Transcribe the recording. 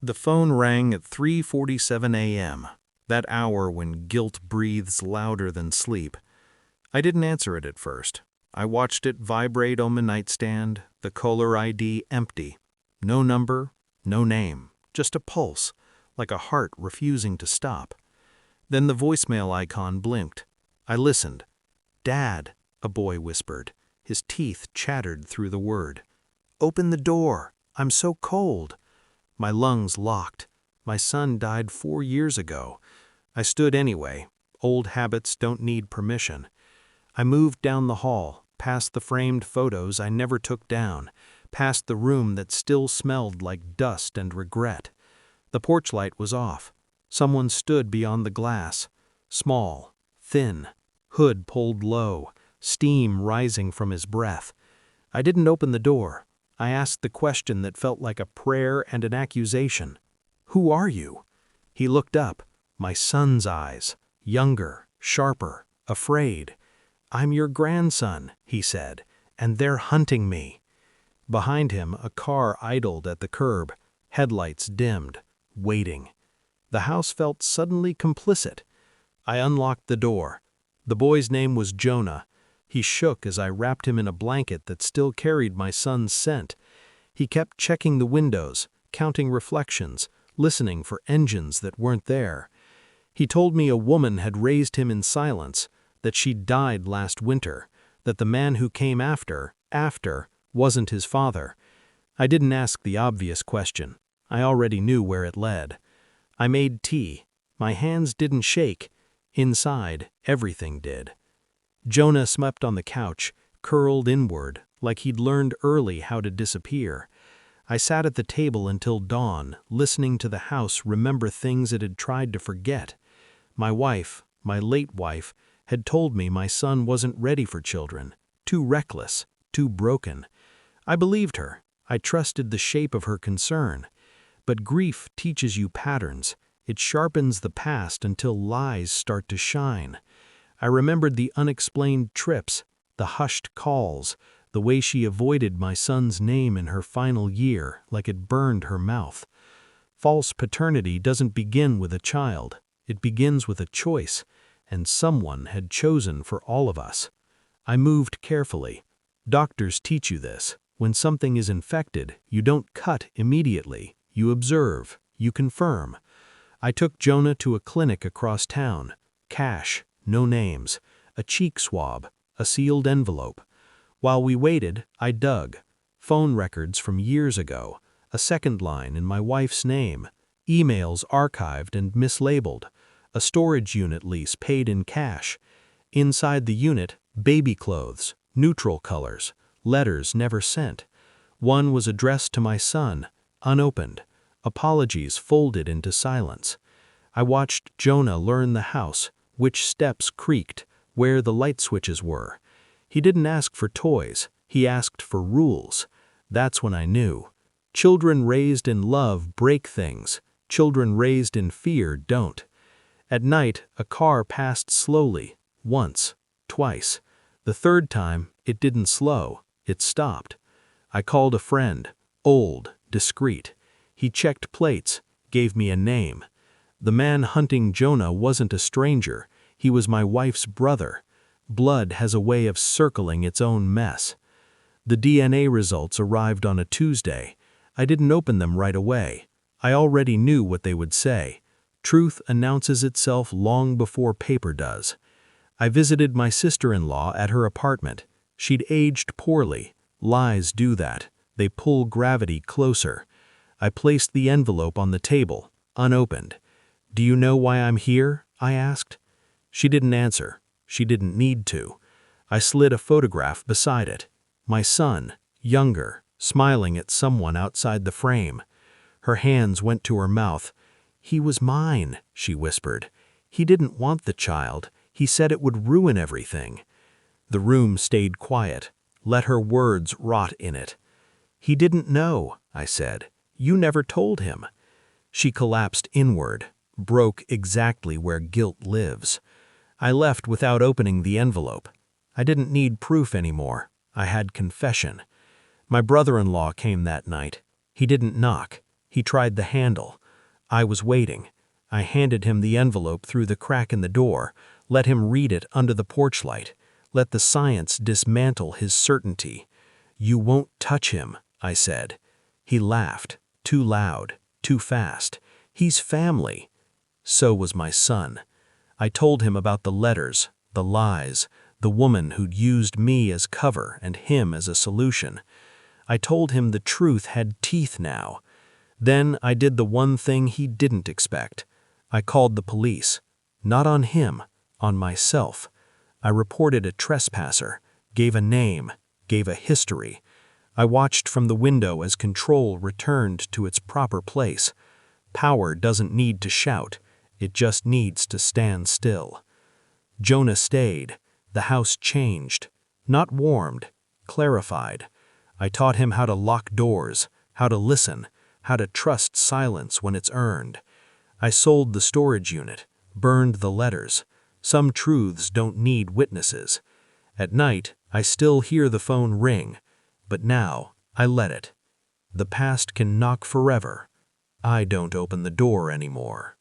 The phone rang at 3:47 a.m., that hour when guilt breathes louder than sleep. I didn't answer it at first. I watched it vibrate on my nightstand, the caller ID empty. No number, no name, just a pulse, like a heart refusing to stop. Then the voicemail icon blinked. I listened. "Dad," a boy whispered. His teeth chattered through the word. "Open the door. I'm so cold." My lungs locked. My son died 4 years ago. I stood anyway. Old habits don't need permission. I moved down the hall, past the framed photos I never took down, past the room that still smelled like dust and regret. The porch light was off. Someone stood beyond the glass. Small, thin, hood pulled low, steam rising from his breath. I didn't open the door. I asked the question that felt like a prayer and an accusation. "Who are you?" He looked up. My son's eyes, younger, sharper, afraid. "I'm your grandson," he said, "and they're hunting me." Behind him, a car idled at the curb, headlights dimmed, waiting. The house felt suddenly complicit. I unlocked the door. The boy's name was Jonah. He shook as I wrapped him in a blanket that still carried my son's scent. He kept checking the windows, counting reflections, listening for engines that weren't there. He told me a woman had raised him in silence, that she'd died last winter, that the man who came after, wasn't his father. I didn't ask the obvious question. I already knew where it led. I made tea. My hands didn't shake. Inside, everything did. Jonah slept on the couch, curled inward, like he'd learned early how to disappear. I sat at the table until dawn, listening to the house remember things it had tried to forget. My wife, my late wife, had told me my son wasn't ready for children, too reckless, too broken. I believed her. I trusted the shape of her concern. But grief teaches you patterns. It sharpens the past until lies start to shine. I remembered the unexplained trips, the hushed calls, the way she avoided my son's name in her final year like it burned her mouth. False paternity doesn't begin with a child. It begins with a choice, and someone had chosen for all of us. I moved carefully. Doctors teach you this. When something is infected, you don't cut immediately. You observe. You confirm. I took Jonah to a clinic across town. Cash, no names, a cheek swab, a sealed envelope. While we waited, I dug. Phone records from years ago, a second line in my wife's name, emails archived and mislabeled, a storage unit lease paid in cash. Inside the unit, baby clothes, neutral colors, letters never sent. One was addressed to my son, unopened, apologies folded into silence. I watched Jonah learn the house, which steps creaked, where the light switches were. He didn't ask for toys, he asked for rules. That's when I knew. Children raised in love break things. Children raised in fear don't. At night, a car passed slowly, once, twice. The third time, it didn't slow, it stopped. I called a friend, old, discreet. He checked plates, gave me a name. The man hunting Jonah wasn't a stranger. He was my wife's brother. Blood has a way of circling its own mess. The DNA results arrived on a Tuesday. I didn't open them right away. I already knew what they would say. Truth announces itself long before paper does. I visited my sister-in-law at her apartment. She'd aged poorly. Lies do that. They pull gravity closer. I placed the envelope on the table, unopened. "Do you know why I'm here?" I asked. She didn't answer. She didn't need to. I slid a photograph beside it. My son, younger, smiling at someone outside the frame. Her hands went to her mouth. "He was mine," she whispered. "He didn't want the child. He said it would ruin everything." The room stayed quiet. Let her words rot in it. "He didn't know," I said. "You never told him." She collapsed inward, broke exactly where guilt lives. I left without opening the envelope. I didn't need proof anymore. I had confession. My brother-in-law came that night. He didn't knock. He tried the handle. I was waiting. I handed him the envelope through the crack in the door, let him read it under the porch light, let the science dismantle his certainty. "You won't touch him," I said. He laughed, too loud, too fast. "He's family." So was my son. I told him about the letters, the lies, the woman who'd used me as cover and him as a solution. I told him the truth had teeth now. Then I did the one thing he didn't expect. I called the police. Not on him, on myself. I reported a trespasser, gave a name, gave a history. I watched from the window as control returned to its proper place. Power doesn't need to shout, it just needs to stand still. Jonah stayed. The house changed. Not warmed, clarified. I taught him how to lock doors, how to listen, how to trust silence when it's earned. I sold the storage unit, burned the letters. Some truths don't need witnesses. At night, I still hear the phone ring, but now I let it. The past can knock forever. I don't open the door anymore.